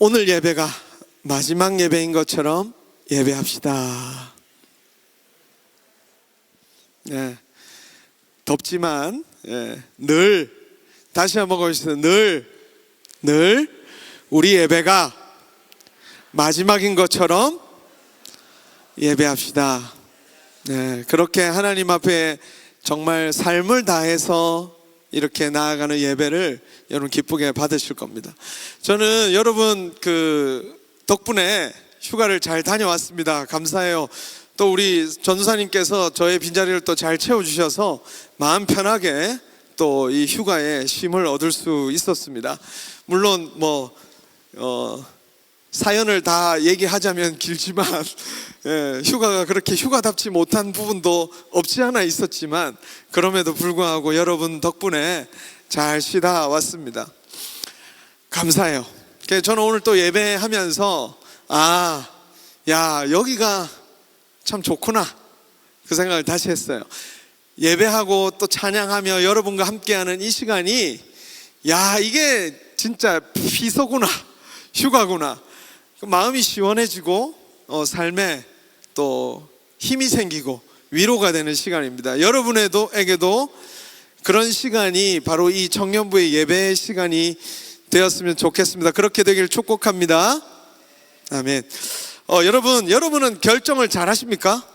오늘 예배가 마지막 예배인 것처럼 예배합시다. 네, 덥지만 늘 다시 한번 고백해주세요. 늘 우리 예배가 마지막인 것처럼 예배합시다. 네, 그렇게 하나님 앞에 정말 삶을 다해서 이렇게 나아가는 예배를 여러분 기쁘게 받으실 겁니다. 저는 여러분 덕분에 휴가를 잘 다녀왔습니다. 감사해요. 또 우리 전도사님께서 저의 빈자리를 또 잘 채워주셔서 마음 편하게 또 이 휴가에 쉼을 얻을 수 있었습니다. 물론 사연을 다 얘기하자면 길지만 휴가가 그렇게 휴가답지 못한 부분도 없지 않아 있었지만 그럼에도 불구하고 여러분 덕분에 잘 쉬다 왔습니다. 감사해요. 저는 오늘 또 예배하면서 여기가 참 좋구나 그 생각을 다시 했어요. 예배하고 또 찬양하며 여러분과 함께하는 이 시간이 이게 진짜 피서구나, 휴가구나. 마음이 시원해지고 삶에 또 힘이 생기고 위로가 되는 시간입니다. 여러분에게도 그런 시간이 바로 이 청년부의 예배 시간이 되었으면 좋겠습니다. 그렇게 되길 축복합니다. 아멘. 여러분은 결정을 잘 하십니까?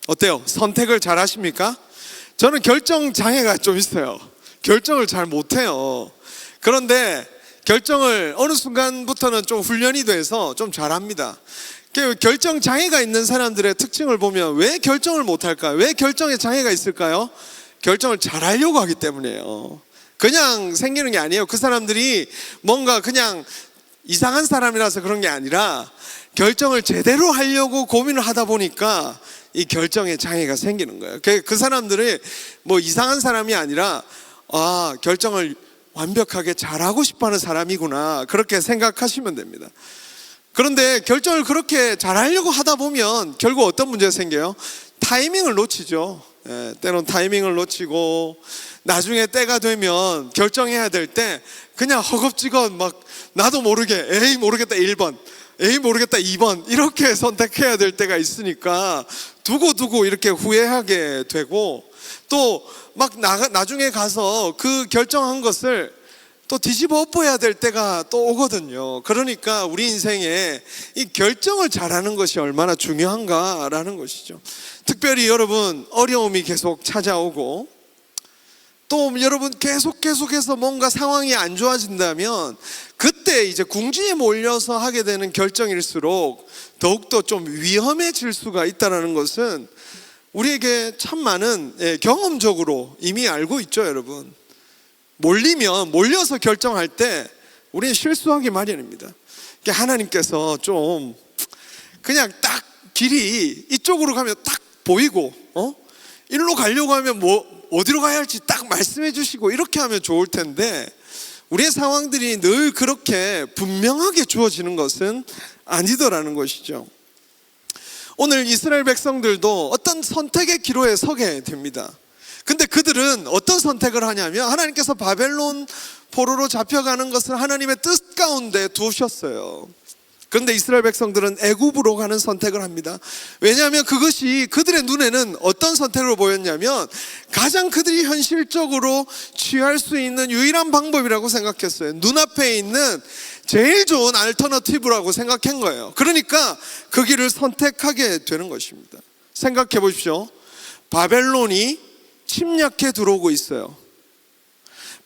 어때요? 선택을 잘 하십니까? 저는 결정 장애가 좀 있어요. 결정을 잘 못해요. 그런데 결정을 어느 순간부터는 좀 훈련이 돼서 좀 잘합니다. 결정 장애가 있는 사람들의 특징을 보면 왜 결정을 못할까요? 왜 결정에 장애가 있을까요? 결정을 잘하려고 하기 때문이에요. 그냥 생기는 게 아니에요. 그 사람들이 뭔가 그냥 이상한 사람이라서 그런 게 아니라 결정을 제대로 하려고 고민을 하다 보니까 이 결정에 장애가 생기는 거예요. 그 사람들이 이상한 사람이 아니라 결정을 완벽하게 잘하고 싶어하는 사람이구나 그렇게 생각하시면 됩니다. 그런데 결정을 그렇게 잘하려고 하다 보면 결국 어떤 문제가 생겨요? 타이밍을 놓치죠. 때론 타이밍을 놓치고 나중에 때가 되면 결정해야 될 때 그냥 허겁지겁 나도 모르게 에이 모르겠다 1번 에이 모르겠다 2번 이렇게 선택해야 될 때가 있으니까 두고 이렇게 후회하게 되고 또 나중에 가서 그 결정한 것을 또 뒤집어 엎어야 될 때가 또 오거든요. 그러니까 우리 인생에 이 결정을 잘하는 것이 얼마나 중요한가라는 것이죠. 특별히 여러분 어려움이 계속 찾아오고 또 여러분 계속해서 뭔가 상황이 안 좋아진다면 그때 이제 궁지에 몰려서 하게 되는 결정일수록 더욱더 좀 위험해질 수가 있다는 것은 우리에게 참 많은 경험적으로 이미 알고 있죠. 여러분 몰려서 결정할 때 우리는 실수하기 마련입니다. 하나님께서 좀 그냥 딱 길이 이쪽으로 가면 딱 보이고 일로 가려고 하면 어디로 가야 할지 딱 말씀해 주시고 이렇게 하면 좋을 텐데 우리의 상황들이 늘 그렇게 분명하게 주어지는 것은 아니더라는 것이죠. 오늘 이스라엘 백성들도 어떤 선택의 기로에 서게 됩니다. 근데 그들은 어떤 선택을 하냐면 하나님께서 바벨론 포로로 잡혀가는 것을 하나님의 뜻 가운데 두셨어요. 그런데 이스라엘 백성들은 애굽으로 가는 선택을 합니다. 왜냐하면 그것이 그들의 눈에는 어떤 선택으로 보였냐면 가장 그들이 현실적으로 취할 수 있는 유일한 방법이라고 생각했어요. 눈앞에 있는 제일 좋은 알터너티브라고 생각한 거예요. 그러니까 그 길을 선택하게 되는 것입니다. 생각해 보십시오. 바벨론이 침략해 들어오고 있어요.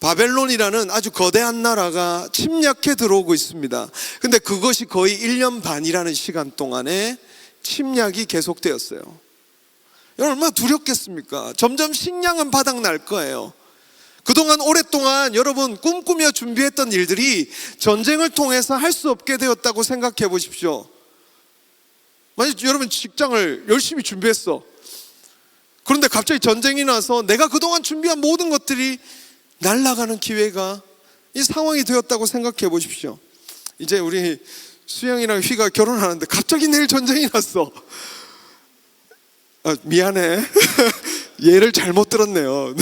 바벨론이라는 아주 거대한 나라가 침략해 들어오고 있습니다. 근데 그것이 거의 1년 반이라는 시간 동안에 침략이 계속되었어요. 얼마나 두렵겠습니까? 점점 식량은 바닥날 거예요. 그동안 오랫동안 여러분 꿈꾸며 준비했던 일들이 전쟁을 통해서 할 수 없게 되었다고 생각해 보십시오. 만약 여러분 직장을 열심히 준비했어. 그런데 갑자기 전쟁이 나서 내가 그동안 준비한 모든 것들이 날아가는 기회가 이 상황이 되었다고 생각해 보십시오. 이제 우리 수영이랑 휘가 결혼하는데 갑자기 내일 전쟁이 났어. 미안해. 예를 잘못 들었네요.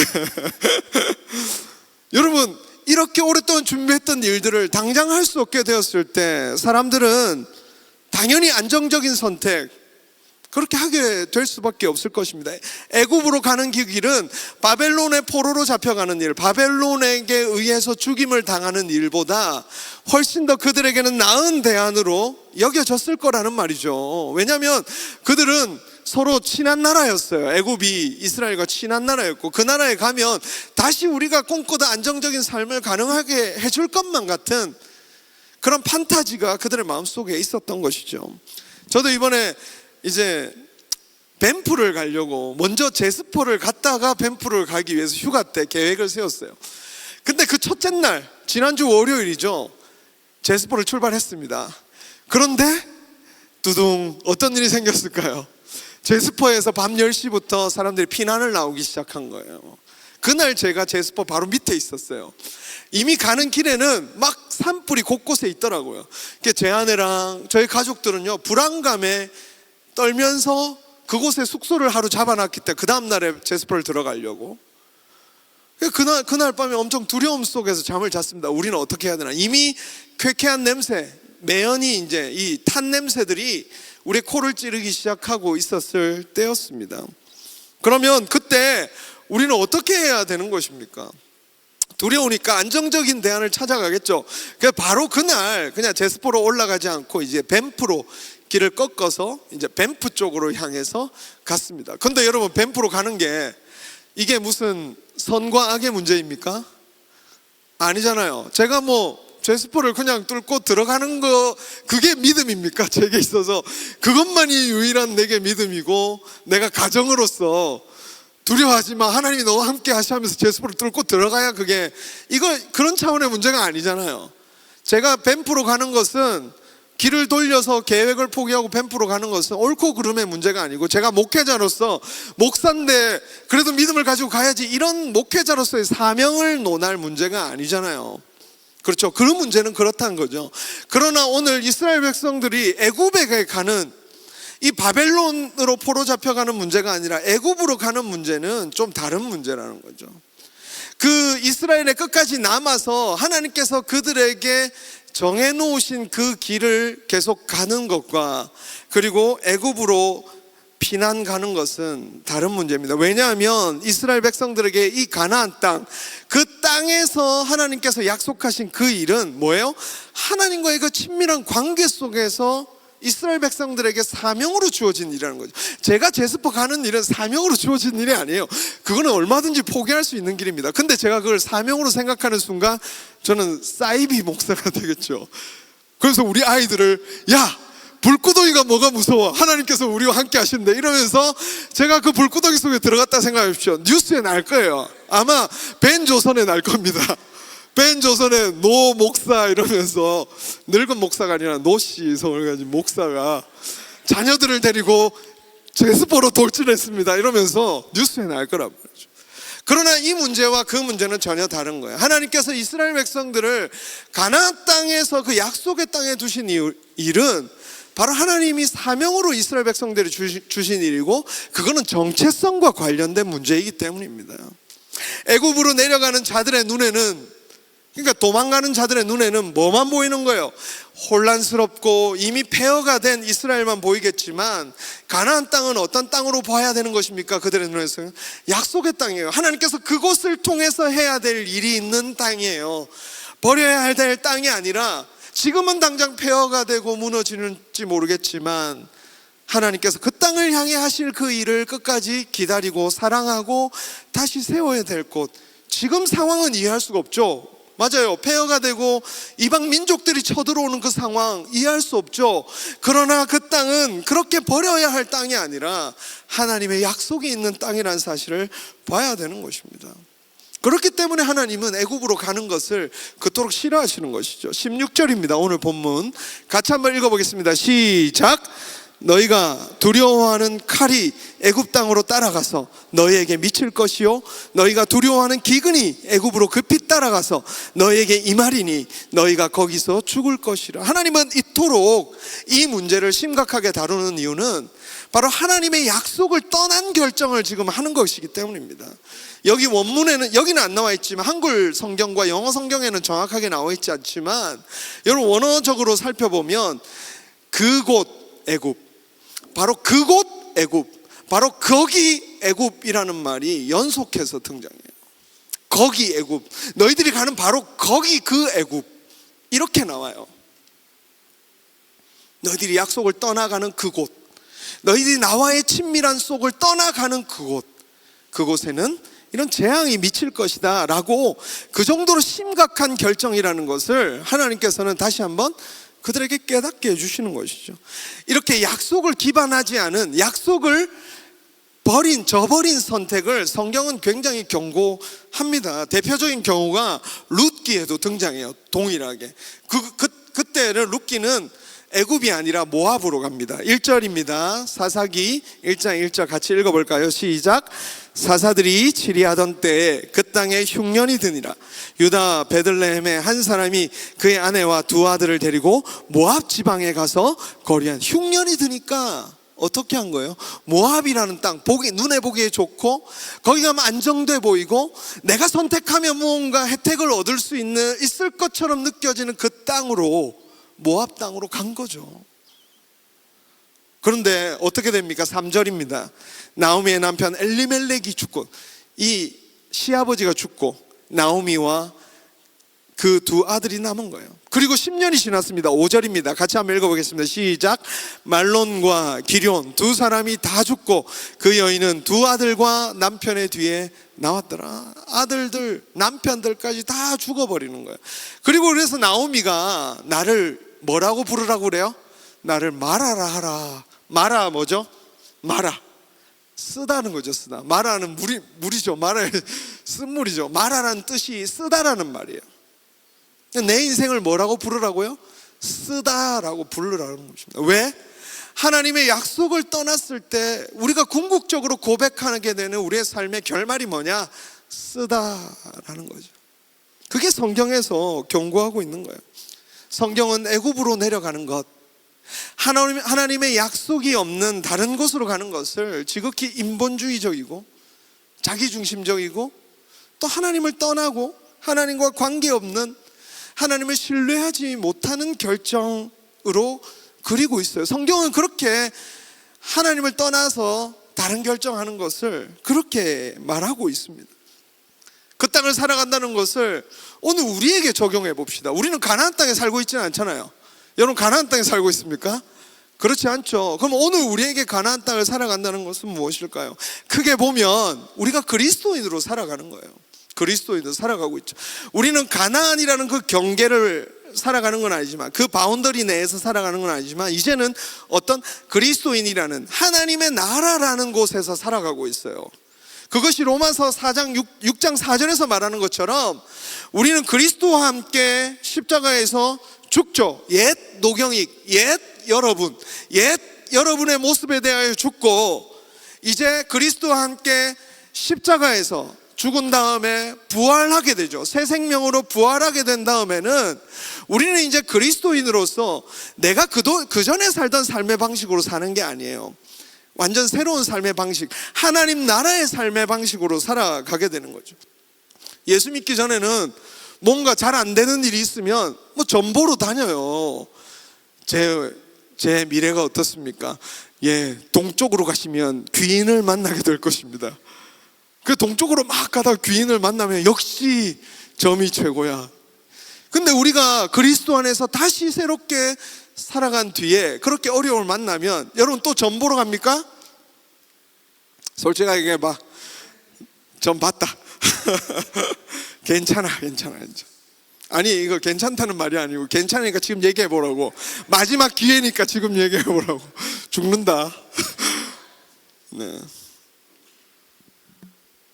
여러분 이렇게 오랫동안 준비했던 일들을 당장 할 수 없게 되었을 때 사람들은 당연히 안정적인 선택, 그렇게 하게 될 수밖에 없을 것입니다. 애굽으로 가는 길은 바벨론의 포로로 잡혀가는 일, 바벨론에게 의해서 죽임을 당하는 일보다 훨씬 더 그들에게는 나은 대안으로 여겨졌을 거라는 말이죠. 왜냐하면 그들은 서로 친한 나라였어요. 애굽이 이스라엘과 친한 나라였고, 그 나라에 가면 다시 우리가 꿈꾸던 안정적인 삶을 가능하게 해줄 것만 같은 그런 판타지가 그들의 마음속에 있었던 것이죠. 저도 이번에 이제 밴프를 가려고 먼저 제스포를 갔다가 밴프를 가기 위해서 휴가 때 계획을 세웠어요. 근데 그 첫째 날, 지난주 월요일이죠, 제스포를 출발했습니다. 그런데 두둥, 어떤 일이 생겼을까요? 제스포에서 밤 10시부터 사람들이 피난을 나오기 시작한 거예요. 그날 제가 제스포 바로 밑에 있었어요. 이미 가는 길에는 막 산불이 곳곳에 있더라고요. 제 아내랑 저희 가족들은요, 불안감에 떨면서 그곳에 숙소를 하루 잡아놨기 때문에 그 다음날에 제스포를 들어가려고, 그날 밤에 엄청 두려움 속에서 잠을 잤습니다. 우리는 어떻게 해야 되나. 이미 쾌쾌한 냄새, 매연이 이제 이 탄 냄새들이 우리 코를 찌르기 시작하고 있었을 때였습니다. 그러면 그때 우리는 어떻게 해야 되는 것입니까? 두려우니까 안정적인 대안을 찾아가겠죠. 바로 그날 그냥 제스포로 올라가지 않고 이제 밴프로 길을 꺾어서 이제 밴프 쪽으로 향해서 갔습니다. 근데 여러분, 밴프로 가는 게 이게 무슨 선과 악의 문제입니까? 아니잖아요. 제가 제스포를 그냥 뚫고 들어가는 거, 그게 믿음입니까? 제게 있어서 그것만이 유일한 내게 믿음이고, 내가 가정으로서 두려워하지 마, 하나님이 너와 함께 하시면서 제스포를 뚫고 들어가야 그런 차원의 문제가 아니잖아요. 제가 밴프로 가는 것은, 길을 돌려서 계획을 포기하고 밴프로 가는 것은 옳고 그름의 문제가 아니고, 제가 목회자로서, 목사인데 그래도 믿음을 가지고 가야지, 이런 목회자로서의 사명을 논할 문제가 아니잖아요. 그렇죠. 그 문제는 그렇다는 거죠. 그러나 오늘 이스라엘 백성들이 애굽에 가는, 이 바벨론으로 포로 잡혀가는 문제가 아니라 애굽으로 가는 문제는 좀 다른 문제라는 거죠. 그 이스라엘의 끝까지 남아서 하나님께서 그들에게 정해놓으신 그 길을 계속 가는 것과, 그리고 애굽으로 피난 가는 것은 다른 문제입니다. 왜냐하면 이스라엘 백성들에게 이 가나안 땅, 그 땅에서 하나님께서 약속하신 그 일은 뭐예요? 하나님과의 그 친밀한 관계 속에서 이스라엘 백성들에게 사명으로 주어진 일이라는 거죠. 제가 제스포 가는 일은 사명으로 주어진 일이 아니에요. 그거는 얼마든지 포기할 수 있는 길입니다. 근데 제가 그걸 사명으로 생각하는 순간 저는 사이비 목사가 되겠죠. 그래서 우리 아이들을, 야, 불구덩이가 뭐가 무서워, 하나님께서 우리와 함께 하신대, 이러면서 제가 그 불구덩이 속에 들어갔다 생각하십시오. 뉴스에 날 거예요. 아마 벤 조선에 날 겁니다. 벤 조선의 노 목사 이러면서, 늙은 목사가 아니라 노씨 성을 가진 목사가 자녀들을 데리고 제스포로 돌진했습니다 이러면서 뉴스에 날 거란 말이죠. 그러나 이 문제와 그 문제는 전혀 다른 거예요. 하나님께서 이스라엘 백성들을 가나안 땅에서 그 약속의 땅에 두신 일은 바로 하나님이 사명으로 이스라엘 백성들이 주신 일이고, 그거는 정체성과 관련된 문제이기 때문입니다. 애굽으로 내려가는 자들의 눈에는, 그러니까 도망가는 자들의 눈에는 뭐만 보이는 거예요? 혼란스럽고 이미 폐허가 된 이스라엘만 보이겠지만, 가나안 땅은 어떤 땅으로 봐야 되는 것입니까? 그들의 눈에서는 약속의 땅이에요. 하나님께서 그곳을 통해서 해야 될 일이 있는 땅이에요. 버려야 될 땅이 아니라, 지금은 당장 폐허가 되고 무너지는지 모르겠지만 하나님께서 그 땅을 향해 하실 그 일을 끝까지 기다리고 사랑하고 다시 세워야 될 곳, 지금 상황은 이해할 수가 없죠. 맞아요. 폐허가 되고 이방 민족들이 쳐들어오는 그 상황 이해할 수 없죠. 그러나 그 땅은 그렇게 버려야 할 땅이 아니라 하나님의 약속이 있는 땅이라는 사실을 봐야 되는 것입니다. 그렇기 때문에 하나님은 애굽으로 가는 것을 그토록 싫어하시는 것이죠. 16절입니다. 오늘 본문 같이 한번 읽어보겠습니다. 시작. 너희가 두려워하는 칼이 애굽 땅으로 따라가서 너희에게 미칠 것이요 너희가 두려워하는 기근이 애굽으로 급히 따라가서 너희에게 임하리니 너희가 거기서 죽을 것이라. 하나님은 이토록 이 문제를 심각하게 다루는 이유는 바로 하나님의 약속을 떠난 결정을 지금 하는 것이기 때문입니다. 여기 원문에는, 여기는 안 나와 있지만 한글 성경과 영어 성경에는 정확하게 나와 있지 않지만 여러분 원어적으로 살펴보면 그곳 애굽, 바로 그곳 애굽, 바로 거기 애굽이라는 말이 연속해서 등장해요. 거기 애굽, 너희들이 가는 바로 거기 그 애굽, 이렇게 나와요. 너희들이 약속을 떠나가는 그곳, 너희들이 나와의 친밀한 속을 떠나가는 그곳, 그곳에는 이런 재앙이 미칠 것이다 라고 그 정도로 심각한 결정이라는 것을 하나님께서는 다시 한번 그들에게 깨닫게 해주시는 것이죠. 이렇게 약속을 기반하지 않은, 약속을 저버린 선택을 성경은 굉장히 경고합니다. 대표적인 경우가 룻기에도 등장해요. 동일하게. 그때는 룻기는 애굽이 아니라 모압으로 갑니다. 1절입니다. 사사기 1장 1절 같이 읽어볼까요? 시작. 사사들이 치리하던 때에 그 땅에 흉년이 드니라. 유다 베들레헴에 한 사람이 그의 아내와 두 아들을 데리고 모압 지방에 가서 거리한. 흉년이 드니까 어떻게 한 거예요? 모압이라는 땅, 눈에 보기에 좋고 거기 가면 안정돼 보이고 내가 선택하면 무언가 혜택을 얻을 수 있을 것처럼 느껴지는 그 땅으로, 모압 땅으로 간 거죠. 그런데 어떻게 됩니까? 3절입니다. 나오미의 남편 엘리멜렉이 죽고, 이 시아버지가 죽고 나오미와 그 두 아들이 남은 거예요. 그리고 10년이 지났습니다. 5절입니다. 같이 한번 읽어보겠습니다. 시작. 말론과 기럧 두 사람이 다 죽고 그 여인은 두 아들과 남편의 뒤에 나왔더라. 아들들, 남편들까지 다 죽어버리는 거예요. 그리고 그래서 나오미가 나를 뭐라고 부르라고 그래요? 나를 마라라 하라. 마라 뭐죠? 마라. 쓰다는 거죠. 쓰다. 마라는 물이죠. 마라의 쓴물이죠. 마라라는 뜻이 쓰다라는 말이에요. 내 인생을 뭐라고 부르라고요? 쓰다라고 부르라는 것입니다. 왜? 하나님의 약속을 떠났을 때 우리가 궁극적으로 고백하게 되는 우리의 삶의 결말이 뭐냐? 쓰다라는 거죠. 그게 성경에서 경고하고 있는 거예요. 성경은 애굽으로 내려가는 것, 하나님의 약속이 없는 다른 곳으로 가는 것을 지극히 인본주의적이고 자기중심적이고 또 하나님을 떠나고 하나님과 관계없는, 하나님을 신뢰하지 못하는 결정으로 그리고 있어요. 성경은 그렇게 하나님을 떠나서 다른 결정하는 것을 그렇게 말하고 있습니다. 그 땅을 살아간다는 것을 오늘 우리에게 적용해 봅시다. 우리는 가나안 땅에 살고 있지는 않잖아요. 여러분 가나안 땅에 살고 있습니까? 그렇지 않죠. 그럼 오늘 우리에게 가나안 땅을 살아간다는 것은 무엇일까요? 크게 보면 우리가 그리스도인으로 살아가는 거예요. 그리스도인으로 살아가고 있죠. 우리는 가나안이라는 그 경계를 살아가는 건 아니지만, 그 바운더리 내에서 살아가는 건 아니지만, 이제는 어떤 그리스도인이라는 하나님의 나라라는 곳에서 살아가고 있어요. 그것이 로마서 6장 4절에서 말하는 것처럼 우리는 그리스도와 함께 십자가에서 죽죠. 옛 노경익, 옛 여러분의 모습에 대하여 죽고 이제 그리스도와 함께 십자가에서 죽은 다음에 부활하게 되죠. 새 생명으로 부활하게 된 다음에는 우리는 이제 그리스도인으로서 내가 그 전에 살던 삶의 방식으로 사는 게 아니에요. 완전 새로운 삶의 방식, 하나님 나라의 삶의 방식으로 살아가게 되는 거죠. 예수 믿기 전에는 뭔가 잘 안 되는 일이 있으면 뭐 전보로 다녀요. 제 미래가 어떻습니까? 동쪽으로 가시면 귀인을 만나게 될 것입니다. 그 동쪽으로 막 가다가 귀인을 만나면 역시 점이 최고야. 근데 우리가 그리스도 안에서 다시 새롭게 살아간 뒤에 그렇게 어려움을 만나면 여러분 또 점 보러 갑니까? 솔직하게 얘기해봐. 점 봤다. 괜찮아. 아니 이거 괜찮다는 말이 아니고 괜찮으니까 지금 얘기해보라고. 마지막 기회니까 지금 얘기해보라고. 죽는다. 네.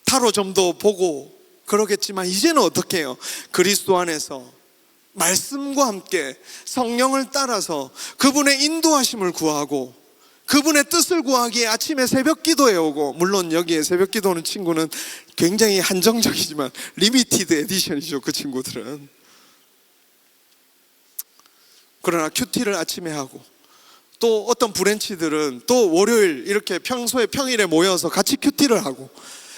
타로 점도 보고 그러겠지만 이제는 어떻게 해요? 그리스도 안에서 말씀과 함께 성령을 따라서 그분의 인도하심을 구하고 그분의 뜻을 구하기에 아침에 새벽 기도에 오고, 물론 여기에 새벽 기도는 친구는 굉장히 한정적이지만 리미티드 에디션이죠, 그 친구들은. 그러나 큐티를 아침에 하고, 또 어떤 브랜치들은 또 월요일 이렇게 평일에 모여서 같이 큐티를 하고,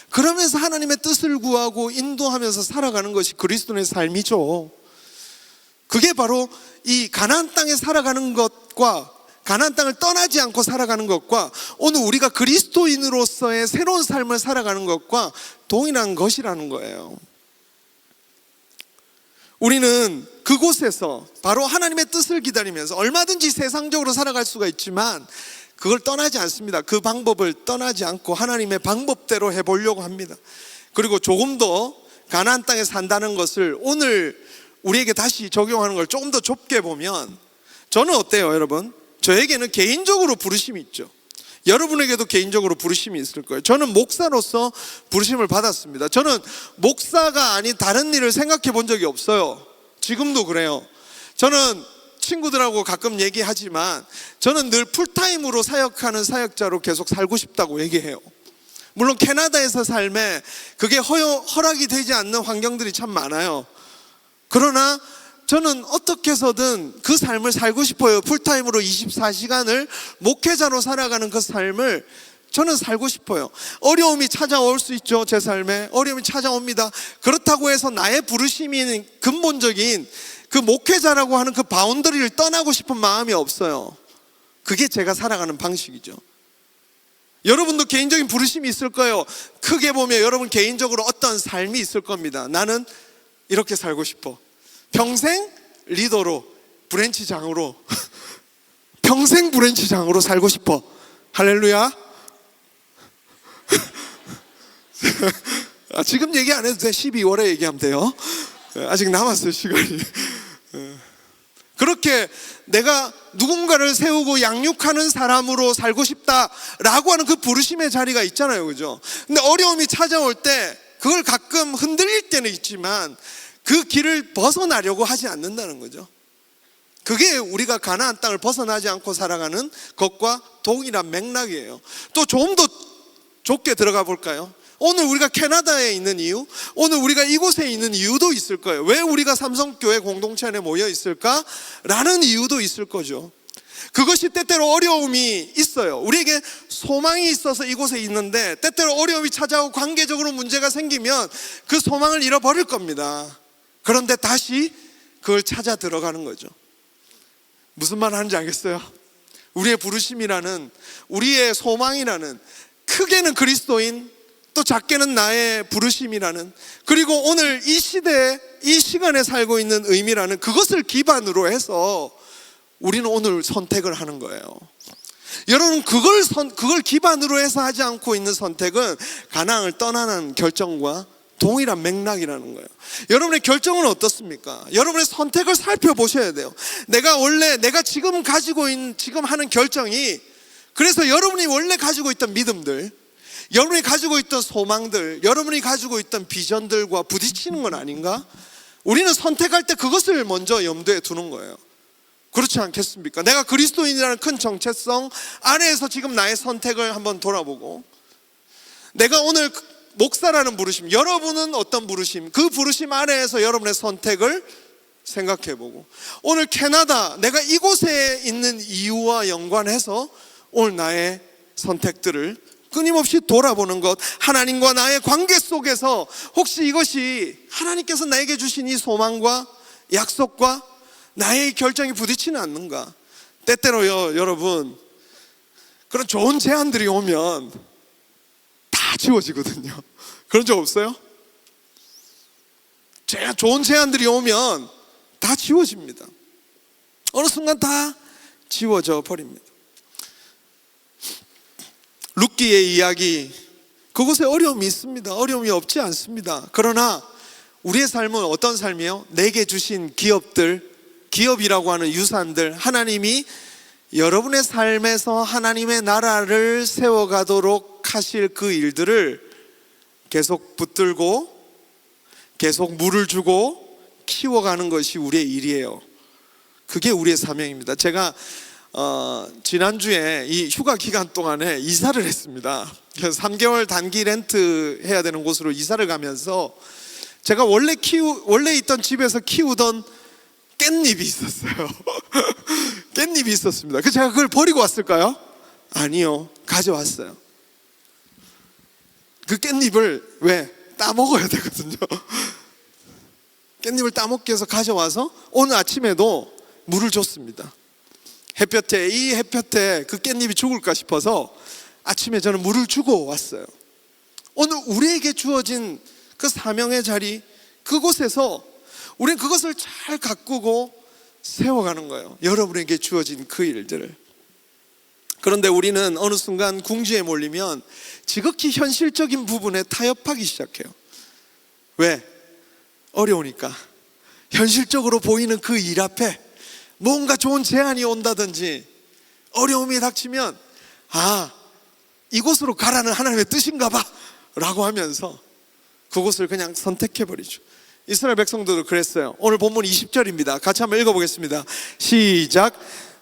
그러면서 하나님의 뜻을 구하고 인도하면서 살아가는 것이 그리스도인의 삶이죠. 그게 바로 이 가나안 땅에 살아가는 것과, 가나안 땅을 떠나지 않고 살아가는 것과, 오늘 우리가 그리스도인으로서의 새로운 삶을 살아가는 것과 동일한 것이라는 거예요. 우리는 그곳에서 바로 하나님의 뜻을 기다리면서 얼마든지 세상적으로 살아갈 수가 있지만 그걸 떠나지 않습니다. 그 방법을 떠나지 않고 하나님의 방법대로 해보려고 합니다. 그리고 조금 더 가나안 땅에 산다는 것을 오늘 우리에게 다시 적용하는 걸 조금 더 좁게 보면, 저는 어때요, 여러분? 저에게는 개인적으로 부르심이 있죠. 여러분에게도 개인적으로 부르심이 있을 거예요. 저는 목사로서 부르심을 받았습니다. 저는 목사가 아닌 다른 일을 생각해 본 적이 없어요. 지금도 그래요. 저는 친구들하고 가끔 얘기하지만 저는 늘 풀타임으로 사역하는 사역자로 계속 살고 싶다고 얘기해요. 물론 캐나다에서 삶에 그게 허락이 되지 않는 환경들이 참 많아요. 그러나 저는 어떻게 해서든 그 삶을 살고 싶어요. 풀타임으로 24시간을 목회자로 살아가는 그 삶을 저는 살고 싶어요. 어려움이 찾아올 수 있죠. 제 삶에 어려움이 찾아옵니다. 그렇다고 해서 나의 부르심인 근본적인 그 목회자라고 하는 그 바운더리를 떠나고 싶은 마음이 없어요. 그게 제가 살아가는 방식이죠. 여러분도 개인적인 부르심이 있을 거예요. 크게 보면 여러분 개인적으로 어떤 삶이 있을 겁니다. 나는 이렇게 살고 싶어. 평생 리더로, 브랜치장으로 평생 브랜치장으로 살고 싶어. 할렐루야. 지금 얘기 안 해도 돼. 12월에 얘기하면 돼요. 아직 남았어요, 시간이. 그렇게 내가 누군가를 세우고 양육하는 사람으로 살고 싶다라고 하는 그 부르심의 자리가 있잖아요, 그죠? 근데 어려움이 찾아올 때 그걸 가끔 흔들릴 때는 있지만 그 길을 벗어나려고 하지 않는다는 거죠. 그게 우리가 가나안 땅을 벗어나지 않고 살아가는 것과 동일한 맥락이에요. 또 좀 더 좁게 들어가 볼까요? 오늘 우리가 캐나다에 있는 이유, 오늘 우리가 이곳에 있는 이유도 있을 거예요. 왜 우리가 삼성교회 공동체 안에 모여 있을까? 라는 이유도 있을 거죠. 그것이 때때로 어려움이 있어요. 우리에게 소망이 있어서 이곳에 있는데 때때로 어려움이 찾아오고 관계적으로 문제가 생기면 그 소망을 잃어버릴 겁니다. 그런데 다시 그걸 찾아 들어가는 거죠. 무슨 말 하는지 알겠어요? 우리의 부르심이라는, 우리의 소망이라는, 크게는 그리스도인, 또 작게는 나의 부르심이라는, 그리고 오늘 이 시대에 이 시간에 살고 있는 의미라는 그것을 기반으로 해서 우리는 오늘 선택을 하는 거예요. 여러분, 그걸 기반으로 해서 하지 않고 있는 선택은 가나안을 떠나는 결정과 동일한 맥락이라는 거예요. 여러분의 결정은 어떻습니까? 여러분의 선택을 살펴보셔야 돼요. 내가 지금 지금 하는 결정이, 그래서 여러분이 원래 가지고 있던 믿음들, 여러분이 가지고 있던 소망들, 여러분이 가지고 있던 비전들과 부딪히는 건 아닌가? 우리는 선택할 때 그것을 먼저 염두에 두는 거예요. 그렇지 않겠습니까? 내가 그리스도인이라는 큰 정체성 안에서 지금 나의 선택을 한번 돌아보고, 내가 오늘 목사라는 부르심, 여러분은 어떤 부르심, 그 부르심 안에서 여러분의 선택을 생각해보고, 오늘 캐나다, 내가 이곳에 있는 이유와 연관해서 오늘 나의 선택들을 끊임없이 돌아보는 것, 하나님과 나의 관계 속에서 혹시 이것이 하나님께서 나에게 주신 이 소망과 약속과 나의 결정이 부딪히는 않는가? 때때로요, 여러분, 그런 좋은 제안들이 오면 다 지워지거든요. 그런 적 없어요? 좋은 제안들이 오면 다 지워집니다. 어느 순간 다 지워져 버립니다. 룻기의 이야기, 그곳에 어려움이 있습니다. 어려움이 없지 않습니다. 그러나 우리의 삶은 어떤 삶이에요? 내게 주신 기업이라고 하는 유산들, 하나님이 여러분의 삶에서 하나님의 나라를 세워가도록 하실 그 일들을 계속 붙들고 계속 물을 주고 키워가는 것이 우리의 일이에요. 그게 우리의 사명입니다. 제가 지난주에 이 휴가 기간 동안에 이사를 했습니다. 그래서 3개월 단기 렌트 해야 되는 곳으로 이사를 가면서 제가 원래 있던 집에서 키우던 깻잎이 있었어요. 깻잎이 있었습니다. 그래서 제가 그걸 버리고 왔을까요? 아니요, 가져왔어요. 그 깻잎을 왜? 따먹어야 되거든요. 깻잎을 따먹기 위해서 가져와서 오늘 아침에도 물을 줬습니다. 이 햇볕에 그 깻잎이 죽을까 싶어서 아침에 저는 물을 주고 왔어요. 오늘 우리에게 주어진 그 사명의 자리, 그곳에서 우리는 그것을 잘 가꾸고 세워가는 거예요. 여러분에게 주어진 그 일들을. 그런데 우리는 어느 순간 궁지에 몰리면 지극히 현실적인 부분에 타협하기 시작해요. 왜? 어려우니까. 현실적으로 보이는 그 일 앞에 뭔가 좋은 제안이 온다든지 어려움이 닥치면 이곳으로 가라는 하나님의 뜻인가 봐 라고 하면서 그곳을 그냥 선택해버리죠. 이스라엘 백성들도 그랬어요. 오늘 본문 20절입니다. 같이 한번 읽어보겠습니다. 시작.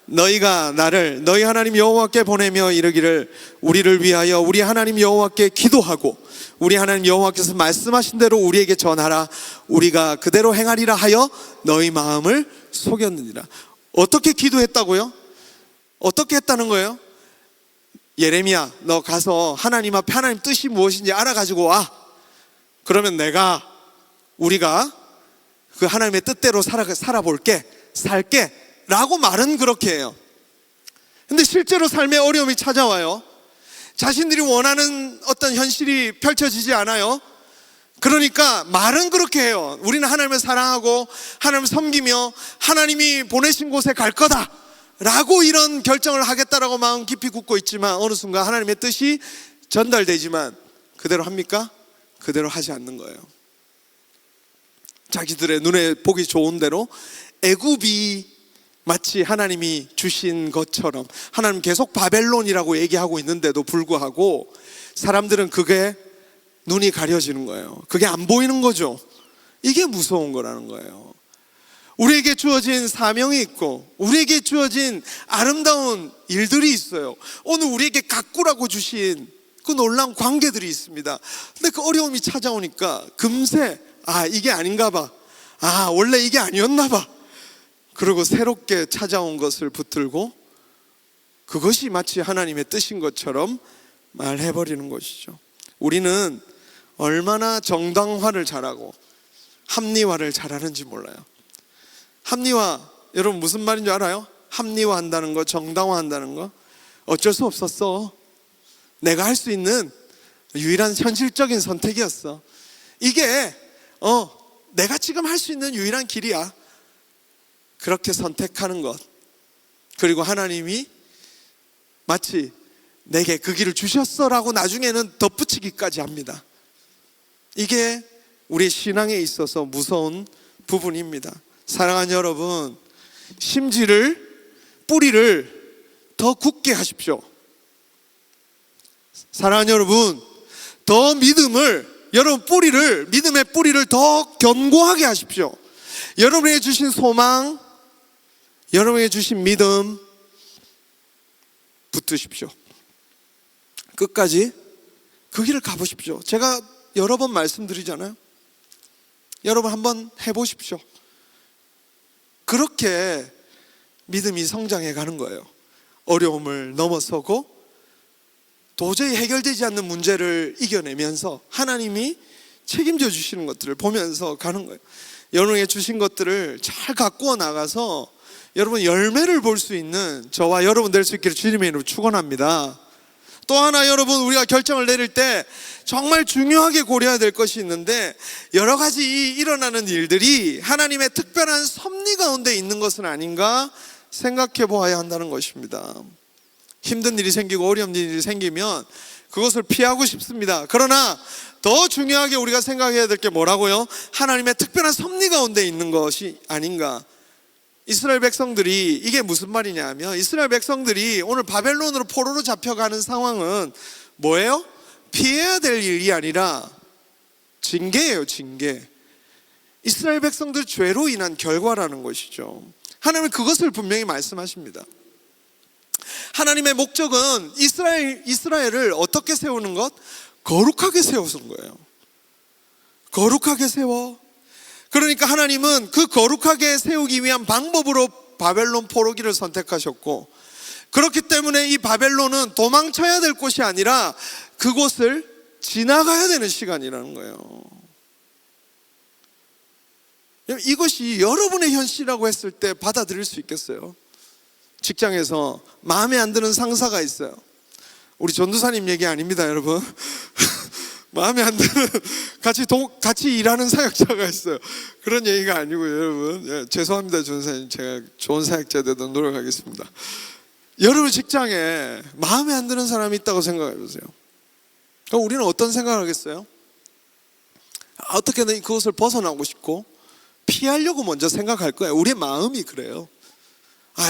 너희가 나를 너희 하나님 여호와께 보내며 이르기를 우리를 위하여 우리 하나님 여호와께 기도하고 우리 하나님 여호와께서 말씀하신 대로 우리에게 전하라. 우리가 그대로 행하리라 하여 너희 마음을 속였느니라. 어떻게 기도했다고요? 어떻게 했다는 거예요? 예레미야, 너 가서 하나님 앞에 하나님 뜻이 무엇인지 알아가지고 와. 그러면 우리가 그 하나님의 뜻대로 살아볼게, 살게 라고 말은 그렇게 해요. 근데 실제로 삶에 어려움이 찾아와요. 자신들이 원하는 어떤 현실이 펼쳐지지 않아요. 그러니까 말은 그렇게 해요. 우리는 하나님을 사랑하고 하나님을 섬기며 하나님이 보내신 곳에 갈 거다 라고 이런 결정을 하겠다라고 마음 깊이 굳고 있지만 어느 순간 하나님의 뜻이 전달되지만 그대로 합니까? 그대로 하지 않는 거예요. 자기들의 눈에 보기 좋은 대로 애굽이 마치 하나님이 주신 것처럼 하나님 계속 바벨론이라고 얘기하고 있는데도 불구하고 사람들은 그게 눈이 가려지는 거예요. 그게 안 보이는 거죠. 이게 무서운 거라는 거예요. 우리에게 주어진 사명이 있고 우리에게 주어진 아름다운 일들이 있어요. 오늘 우리에게 가꾸라고 주신 그 놀라운 관계들이 있습니다. 근데 그 어려움이 찾아오니까 금세 이게 아닌가 봐. 원래 이게 아니었나 봐. 그리고 새롭게 찾아온 것을 붙들고 그것이 마치 하나님의 뜻인 것처럼 말해버리는 것이죠. 우리는 얼마나 정당화를 잘하고 합리화를 잘하는지 몰라요. 합리화, 여러분 무슨 말인 줄 알아요? 합리화한다는 거, 정당화한다는 거 어쩔 수 없었어. 내가 할 수 있는 유일한 현실적인 선택이었어. 이게 내가 지금 할 수 있는 유일한 길이야. 그렇게 선택하는 것. 그리고 하나님이 마치 내게 그 길을 주셨어라고 나중에는 덧붙이기까지 합니다. 이게 우리 신앙에 있어서 무서운 부분입니다. 사랑하는 여러분, 뿌리를 더 굳게 하십시오. 사랑하는 여러분, 더 믿음의 뿌리를 더 견고하게 하십시오. 여러분에게 주신 소망, 여러분에게 주신 믿음 붙드십시오. 끝까지 그 길을 가보십시오. 제가 여러 번 말씀드리잖아요. 여러분 한번 해보십시오. 그렇게 믿음이 성장해 가는 거예요. 어려움을 넘어서고 도저히 해결되지 않는 문제를 이겨내면서 하나님이 책임져 주시는 것들을 보면서 가는 거예요. 여러분에게 주신 것들을 잘 가꾸어 나가서 여러분 열매를 볼 수 있는 저와 여러분 될 수 있기를 주님의 이름으로 축원합니다. 또 하나 여러분, 우리가 결정을 내릴 때 정말 중요하게 고려해야 될 것이 있는데 여러 가지 일어나는 일들이 하나님의 특별한 섭리 가운데 있는 것은 아닌가 생각해 보아야 한다는 것입니다. 힘든 일이 생기고 어려운 일이 생기면 그것을 피하고 싶습니다. 그러나 더 중요하게 우리가 생각해야 될 게 뭐라고요? 하나님의 특별한 섭리 가운데 있는 것이 아닌가. 이스라엘 백성들이, 이게 무슨 말이냐 하면 이스라엘 백성들이 오늘 바벨론으로 포로로 잡혀가는 상황은 뭐예요? 피해야 될 일이 아니라 징계예요. 징계. 이스라엘 백성들 죄로 인한 결과라는 것이죠. 하나님은 그것을 분명히 말씀하십니다. 하나님의 목적은 이스라엘을 어떻게 세우는 것? 거룩하게 세우는 거예요. 거룩하게 세워. 그러니까 하나님은 그 거룩하게 세우기 위한 방법으로 바벨론 포로기를 선택하셨고, 그렇기 때문에 이 바벨론은 도망쳐야 될 곳이 아니라 그곳을 지나가야 되는 시간이라는 거예요. 이것이 여러분의 현실이라고 했을 때 받아들일 수 있겠어요? 직장에서 마음에 안 드는 상사가 있어요. 우리 전도사님 얘기 아닙니다, 여러분. 마음에 안 드는 같이 일하는 사역자가 있어요. 그런 얘기가 아니고요, 여러분. 예, 죄송합니다, 전도사님. 제가 좋은 사역자 되도록 노력하겠습니다. 여러분 직장에 마음에 안 드는 사람이 있다고 생각해 보세요. 그럼 우리는 어떤 생각을 하겠어요? 어떻게든 그것을 벗어나고 싶고 피하려고 먼저 생각할 거예요. 우리의 마음이 그래요.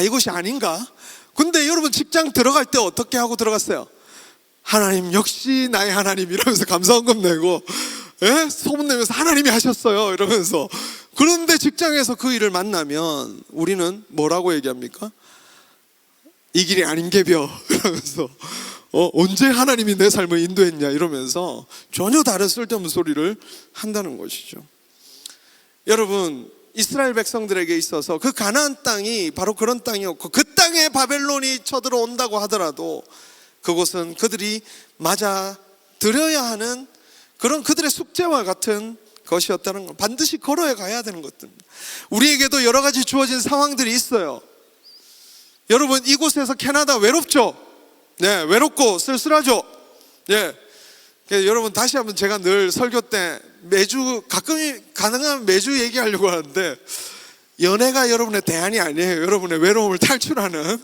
이것이 아닌가? 근데 여러분 직장 들어갈 때 어떻게 하고 들어갔어요? 하나님 역시 나의 하나님 이러면서 감사원금 내고, 예? 소문내면서 하나님이 하셨어요 이러면서. 그런데 직장에서 그 일을 만나면 우리는 뭐라고 얘기합니까? 이 길이 아닌 게벼 이러면서 언제 하나님이 내 삶을 인도했냐 이러면서 전혀 다른 쓸데없는 소리를 한다는 것이죠. 여러분, 이스라엘 백성들에게 있어서 그 가나안 땅이 바로 그런 땅이었고, 그 땅에 바벨론이 쳐들어온다고 하더라도 그곳은 그들이 맞아 들여야 하는 그런 그들의 숙제와 같은 것이었다는 것, 반드시 걸어야 가야 되는 것들입니다. 우리에게도 여러 가지 주어진 상황들이 있어요. 여러분, 이곳에서 캐나다 외롭죠? 네, 외롭고 쓸쓸하죠? 네. 여러분, 다시 한번 제가 늘 설교 때 매주, 가끔 가능하면 매주 얘기하려고 하는데, 연애가 여러분의 대안이 아니에요. 여러분의 외로움을 탈출하는.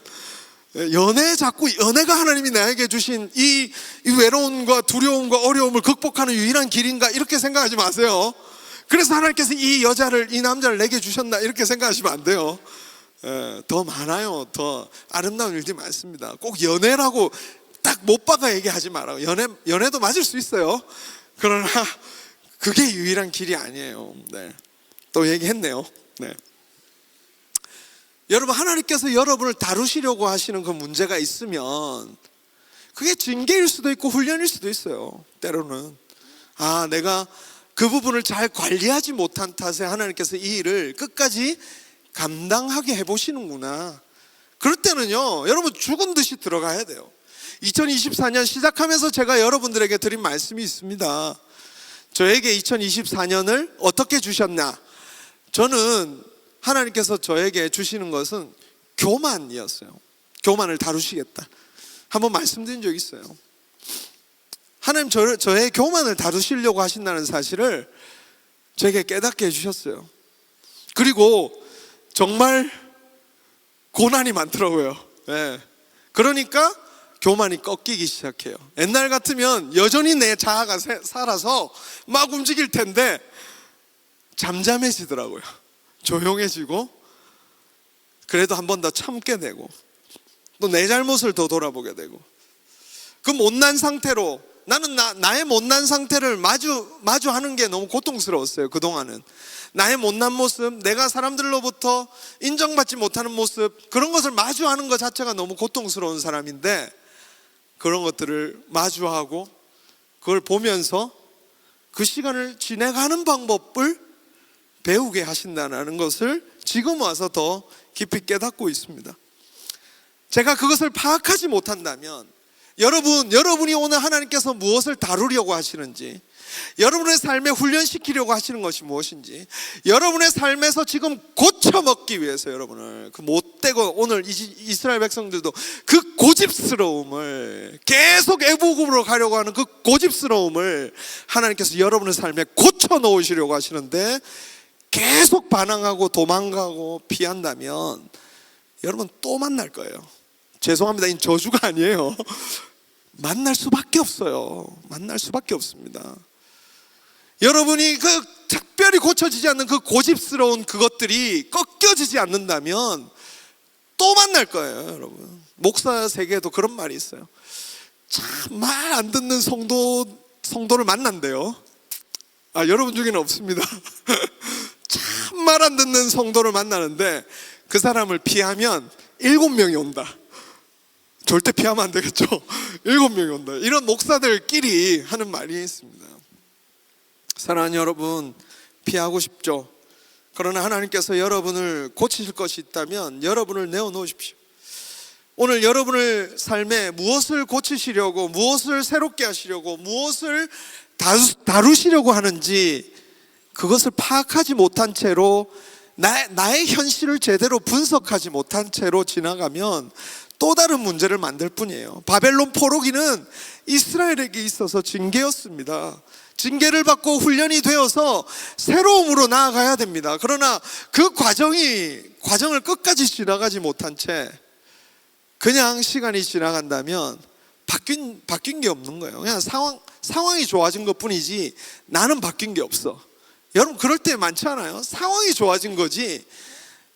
연애가 하나님이 나에게 주신 이 외로움과 두려움과 어려움을 극복하는 유일한 길인가, 이렇게 생각하지 마세요. 그래서 하나님께서 이 남자를 내게 주셨나, 이렇게 생각하시면 안 돼요. 더 많아요. 더 아름다운 일들이 많습니다. 꼭 연애라고 딱 못 박아 얘기하지 말아요. 연애도 맞을 수 있어요. 그러나 그게 유일한 길이 아니에요. 네. 또 얘기했네요. 네. 여러분, 하나님께서 여러분을 다루시려고 하시는 그 문제가 있으면 그게 징계일 수도 있고 훈련일 수도 있어요. 때로는 내가 그 부분을 잘 관리하지 못한 탓에 하나님께서 이 일을 끝까지 감당하게 해보시는구나. 그럴 때는요, 여러분 죽은 듯이 들어가야 돼요. 2024년 시작하면서 제가 여러분들에게 드린 말씀이 있습니다. 저에게 2024년을 어떻게 주셨나? 저는 하나님께서 저에게 주시는 것은 교만이었어요. 교만을 다루시겠다. 한번 말씀드린 적 있어요. 하나님 저의 교만을 다루시려고 하신다는 사실을 저에게 깨닫게 해주셨어요. 그리고 정말 고난이 많더라고요. 네. 그러니까 교만이 꺾이기 시작해요. 옛날 같으면 여전히 내 자아가 살아서 막 움직일 텐데 잠잠해지더라고요. 조용해지고, 그래도 한 번 더 참게 되고, 또 내 잘못을 더 돌아보게 되고, 그 못난 상태로, 나는 나의 못난 상태를 마주하는 게 너무 고통스러웠어요. 그동안은 나의 못난 모습, 내가 사람들로부터 인정받지 못하는 모습, 그런 것을 마주하는 것 자체가 너무 고통스러운 사람인데, 그런 것들을 마주하고 그걸 보면서 그 시간을 지내가는 방법을 배우게 하신다는 것을 지금 와서 더 깊이 깨닫고 있습니다. 제가 그것을 파악하지 못한다면, 여러분이 오늘 하나님께서 무엇을 다루려고 하시는지, 여러분의 삶에 훈련시키려고 하시는 것이 무엇인지, 여러분의 삶에서 지금 고쳐먹기 위해서 여러분을 그 못되고, 오늘 이스라엘 백성들도 그 고집스러움을, 계속 애국으로 가려고 하는 그 고집스러움을 하나님께서 여러분의 삶에 고쳐놓으시려고 하시는데, 계속 반항하고 도망가고 피한다면 여러분 또 만날 거예요. 죄송합니다. 이 저주가 아니에요. 만날 수밖에 없어요. 만날 수밖에 없습니다. 여러분이 그 특별히 고쳐지지 않는 그 고집스러운 그것들이 꺾여지지 않는다면 또 만날 거예요, 여러분. 목사 세계에도 그런 말이 있어요. 참 말 안 듣는 성도를 만난대요. 여러분 중에는 없습니다. 참 말 안 듣는 성도를 만나는데 그 사람을 피하면 7명이 온다. 절대 피하면 안 되겠죠. 7명이 온다. 이런 목사들끼리 하는 말이 있습니다. 사랑하는 여러분, 피하고 싶죠. 그러나 하나님께서 여러분을 고치실 것이 있다면 여러분을 내어놓으십시오. 오늘 여러분의 삶에 무엇을 고치시려고, 무엇을 새롭게 하시려고, 무엇을 다루시려고 하는지 그것을 파악하지 못한 채로 나의 현실을 제대로 분석하지 못한 채로 지나가면 또 다른 문제를 만들 뿐이에요. 바벨론 포로기는 이스라엘에게 있어서 징계였습니다. 징계를 받고 훈련이 되어서 새로움으로 나아가야 됩니다. 그러나 그 과정을 끝까지 지나가지 못한 채 그냥 시간이 지나간다면 바뀐 게 없는 거예요. 그냥 상황이 좋아진 것 뿐이지 나는 바뀐 게 없어. 여러분 그럴 때 많지 않아요? 상황이 좋아진 거지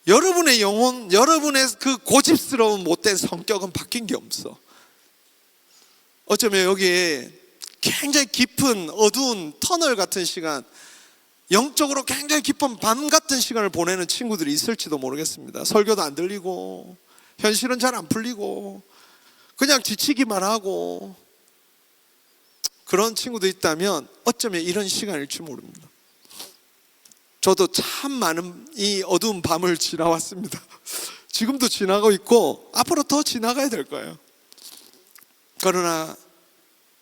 여러분의 영혼, 여러분의 그 고집스러운 못된 성격은 바뀐 게 없어. 어쩌면 여기에 굉장히 깊은 어두운 터널 같은 시간, 영적으로 굉장히 깊은 밤 같은 시간을 보내는 친구들이 있을지도 모르겠습니다. 설교도 안 들리고 현실은 잘 안 풀리고 그냥 지치기만 하고 그런 친구도 있다면 어쩌면 이런 시간일지 모릅니다. 저도 참 많은 이 어두운 밤을 지나왔습니다. 지금도 지나고 있고 앞으로 더 지나가야 될 거예요. 그러나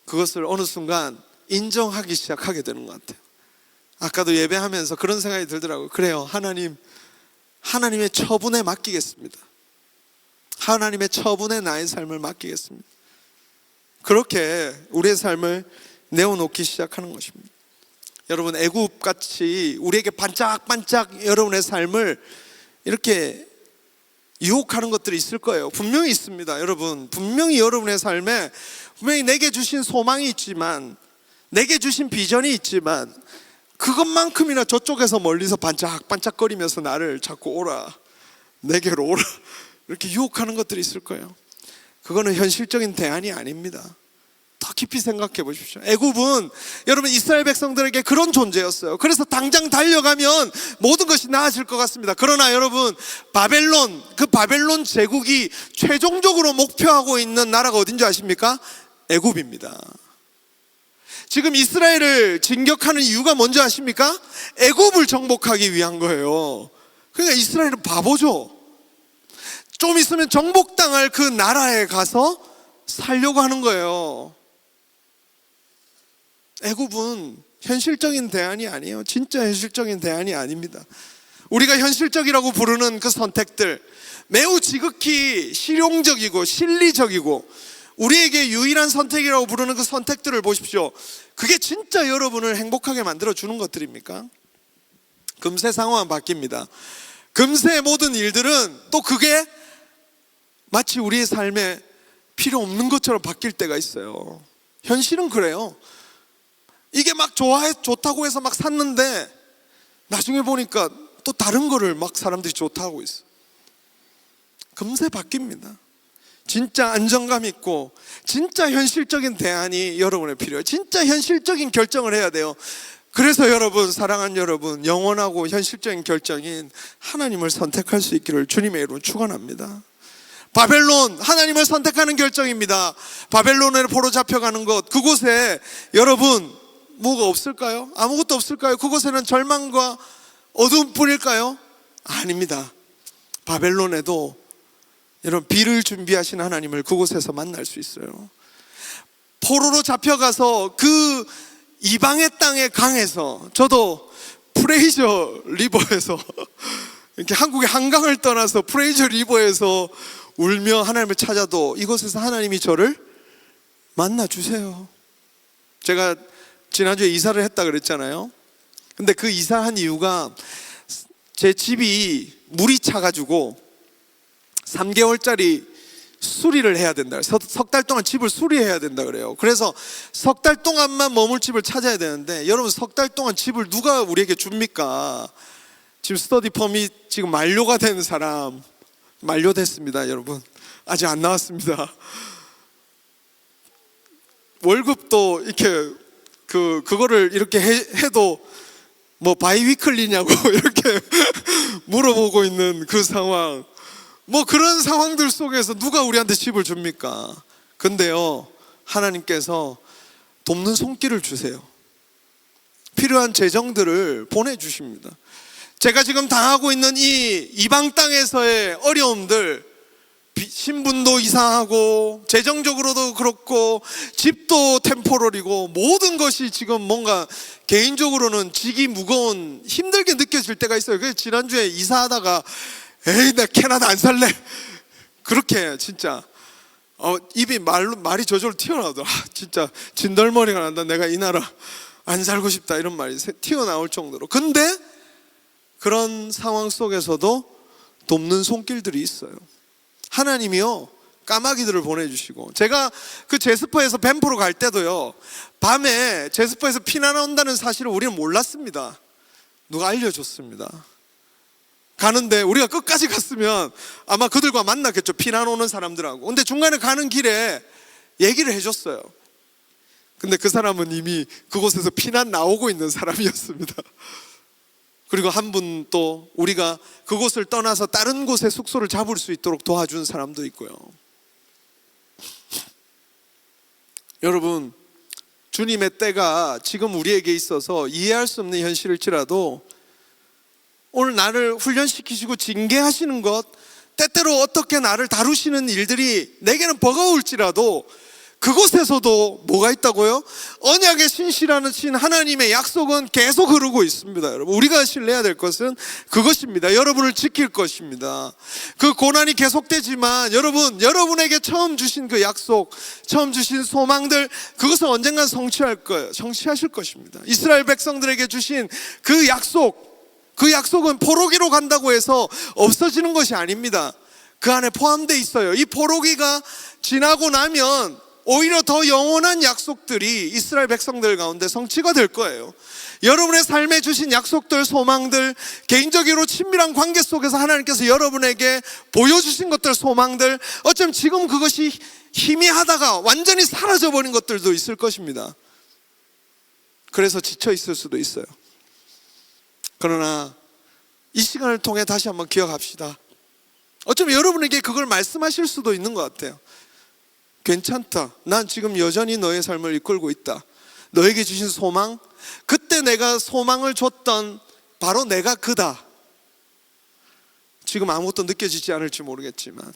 그것을 어느 순간 인정하기 시작하게 되는 것 같아요. 아까도 예배하면서 그런 생각이 들더라고요. 그래요, 하나님의 처분에 맡기겠습니다. 하나님의 처분에 나의 삶을 맡기겠습니다. 그렇게 우리의 삶을 내어놓기 시작하는 것입니다. 여러분, 애굽같이 우리에게 반짝반짝 여러분의 삶을 이렇게 유혹하는 것들이 있을 거예요. 분명히 있습니다. 여러분, 분명히 여러분의 삶에 분명히 내게 주신 소망이 있지만, 내게 주신 비전이 있지만 그것만큼이나 저쪽에서 멀리서 반짝반짝거리면서 나를 자꾸 오라, 내게로 오라 이렇게 유혹하는 것들이 있을 거예요. 그거는 현실적인 대안이 아닙니다. 더 깊이 생각해 보십시오. 애굽은 여러분 이스라엘 백성들에게 그런 존재였어요. 그래서 당장 달려가면 모든 것이 나아질 것 같습니다. 그러나 여러분, 그 바벨론 제국이 최종적으로 목표하고 있는 나라가 어딘 줄 아십니까? 애굽입니다. 지금 이스라엘을 진격하는 이유가 뭔지 아십니까? 애굽을 정복하기 위한 거예요. 그러니까 이스라엘은 바보죠. 좀 있으면 정복당할 그 나라에 가서 살려고 하는 거예요. 애굽은 현실적인 대안이 아니에요. 진짜 현실적인 대안이 아닙니다. 우리가 현실적이라고 부르는 그 선택들, 매우 지극히 실용적이고 실리적이고 우리에게 유일한 선택이라고 부르는 그 선택들을 보십시오. 그게 진짜 여러분을 행복하게 만들어주는 것들입니까? 금세 상황은 바뀝니다. 금세 모든 일들은 또 그게 마치 우리의 삶에 필요 없는 것처럼 바뀔 때가 있어요. 현실은 그래요. 이게 막 좋다고 해서 막 샀는데 나중에 보니까 또 다른 거를 막 사람들이 좋다고 있어. 금세 바뀝니다. 진짜 안정감 있고 진짜 현실적인 대안이 여러분에 필요해요. 진짜 현실적인 결정을 해야 돼요. 그래서 여러분, 사랑하는 여러분, 영원하고 현실적인 결정인 하나님을 선택할 수 있기를 주님의 이름으로 축원합니다. 바벨론, 하나님을 선택하는 결정입니다. 바벨론에 포로 잡혀가는 것, 그곳에 여러분 뭐가 없을까요? 아무것도 없을까요? 그곳에는 절망과 어두움뿐일까요? 아닙니다. 바벨론에도 여러분 비를 준비하신 하나님을 그곳에서 만날 수 있어요. 포로로 잡혀가서 그 이방의 땅의 강에서, 저도 프레이저 리버에서 이렇게 한국의 한강을 떠나서 프레이저 리버에서 울며 하나님을 찾아도 이곳에서 하나님이 저를 만나주세요. 제가 지난주에 이사를 했다 그랬잖아요. 근데 그 이사한 이유가 제 집이 물이 차가지고 3개월짜리 수리를 해야 된다. 석 달 동안 집을 수리해야 된다 그래요. 그래서 석 달 동안만 머물 집을 찾아야 되는데, 여러분 석 달 동안 집을 누가 우리에게 줍니까? 지금 스터디 퍼밋 지금 만료가 된 사람, 만료됐습니다. 여러분 아직 안 나왔습니다. 월급도 이렇게 그거를 이렇게 해도 뭐 바이위클리냐고 이렇게 물어보고 있는 그 상황. 뭐 그런 상황들 속에서 누가 우리한테 집을 줍니까? 근데요, 하나님께서 돕는 손길을 주세요. 필요한 재정들을 보내주십니다. 제가 지금 당하고 있는 이 이방 땅에서의 어려움들, 신분도 이상하고 재정적으로도 그렇고 집도 템포럴이고 모든 것이 지금 뭔가 개인적으로는 지기 무거운, 힘들게 느껴질 때가 있어요. 그래서 지난주에 이사하다가 에이 나 캐나다 안 살래, 그렇게 진짜 입이 말이 저절로 튀어나오더라. 진짜 진덜머리가 난다. 내가 이 나라 안 살고 싶다, 이런 말이 튀어나올 정도로. 근데 그런 상황 속에서도 돕는 손길들이 있어요. 하나님이요, 까마귀들을 보내주시고, 제가 그 제스퍼에서 밴프로 갈 때도요, 밤에 제스퍼에서 피난 온다는 사실을 우리는 몰랐습니다. 누가 알려줬습니다. 가는데 우리가 끝까지 갔으면 아마 그들과 만났겠죠, 피난 오는 사람들하고. 근데 중간에 가는 길에 얘기를 해줬어요. 근데 그 사람은 이미 그곳에서 피난 나오고 있는 사람이었습니다. 그리고 한 분 또 우리가 그곳을 떠나서 다른 곳에 숙소를 잡을 수 있도록 도와준 사람도 있고요. 여러분, 주님의 때가 지금 우리에게 있어서 이해할 수 없는 현실일지라도 오늘 나를 훈련시키시고 징계하시는 것, 때때로 어떻게 나를 다루시는 일들이 내게는 버거울지라도 그곳에서도 뭐가 있다고요? 언약의 신실하신 하나님의 약속은 계속 흐르고 있습니다. 여러분, 우리가 신뢰해야 될 것은 그것입니다. 여러분을 지킬 것입니다. 그 고난이 계속되지만 여러분에게 처음 주신 그 약속, 처음 주신 소망들, 그것은 언젠간 성취할 거예요. 성취하실 것입니다. 이스라엘 백성들에게 주신 그 약속은 포로기로 간다고 해서 없어지는 것이 아닙니다. 그 안에 포함되어 있어요. 이 포로기가 지나고 나면 오히려 더 영원한 약속들이 이스라엘 백성들 가운데 성취가 될 거예요. 여러분의 삶에 주신 약속들, 소망들, 개인적으로 친밀한 관계 속에서 하나님께서 여러분에게 보여주신 것들, 소망들, 어쩌면 지금 그것이 희미하다가 완전히 사라져버린 것들도 있을 것입니다. 그래서 지쳐 있을 수도 있어요. 그러나 이 시간을 통해 다시 한번 기억합시다. 어쩌면 여러분에게 그걸 말씀하실 수도 있는 것 같아요. 괜찮다. 난 지금 여전히 너의 삶을 이끌고 있다. 너에게 주신 소망, 그때 내가 소망을 줬던 바로 내가 그다. 지금 아무것도 느껴지지 않을지 모르겠지만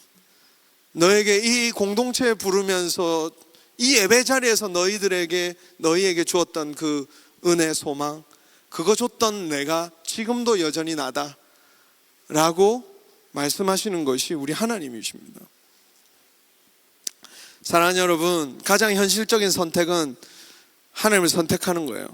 너에게 이 공동체에 부르면서 이 예배 자리에서 너희에게 주었던 그 은혜, 소망, 그거 줬던 내가 지금도 여전히 나다 라고 말씀하시는 것이 우리 하나님이십니다. 사랑하는 여러분, 가장 현실적인 선택은 하나님을 선택하는 거예요.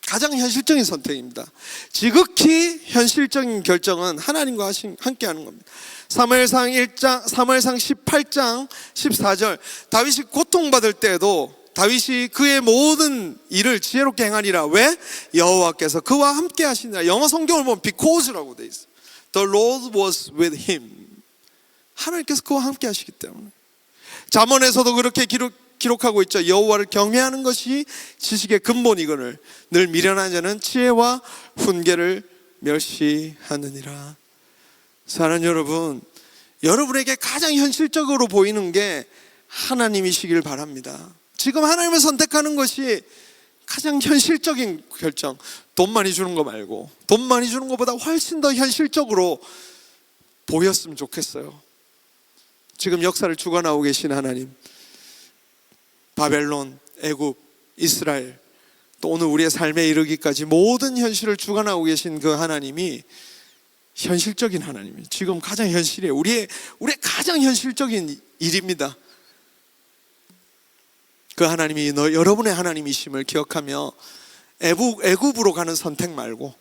가장 현실적인 선택입니다. 지극히 현실적인 결정은 하나님과 함께 하는 겁니다. 사무엘상 18장 14절, 다윗이 고통받을 때에도 다윗이 그의 모든 일을 지혜롭게 행하니라. 왜? 여호와께서 그와 함께 하시니라. 영어 성경을 보면 because라고 돼 있어요. The Lord was with him. 하나님께서 그와 함께 하시기 때문에. 잠언에서도 그렇게 기록하고 있죠. 여호와를 경외하는 것이 지식의 근본이거늘 늘 미련한 자는 지혜와 훈계를 멸시하느니라. 사랑하는 여러분, 여러분에게 가장 현실적으로 보이는 게 하나님이시길 바랍니다. 지금 하나님을 선택하는 것이 가장 현실적인 결정. 돈 많이 주는 거 말고, 돈 많이 주는 것보다 훨씬 더 현실적으로 보였으면 좋겠어요. 지금 역사를 주관하고 계신 하나님, 바벨론, 애굽, 이스라엘, 또 오늘 우리의 삶에 이르기까지 모든 현실을 주관하고 계신 그 하나님이 현실적인 하나님이에요. 지금 가장 현실이에요. 우리의 가장 현실적인 일입니다. 그 하나님이 여러분의 하나님이심을 기억하며 애굽으로 가는 선택 말고,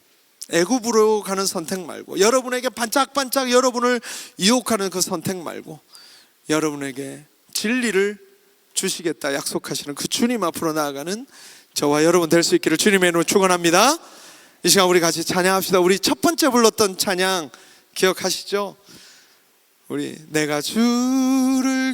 여러분에게 반짝반짝 여러분을 유혹하는 그 선택 말고, 여러분에게 진리를 주시겠다 약속하시는 그 주님 앞으로 나아가는 저와 여러분 될 수 있기를 주님의 이름으로 축원합니다. 이 시간 우리 같이 찬양합시다. 우리 첫 번째 불렀던 찬양 기억하시죠? 우리 내가 주를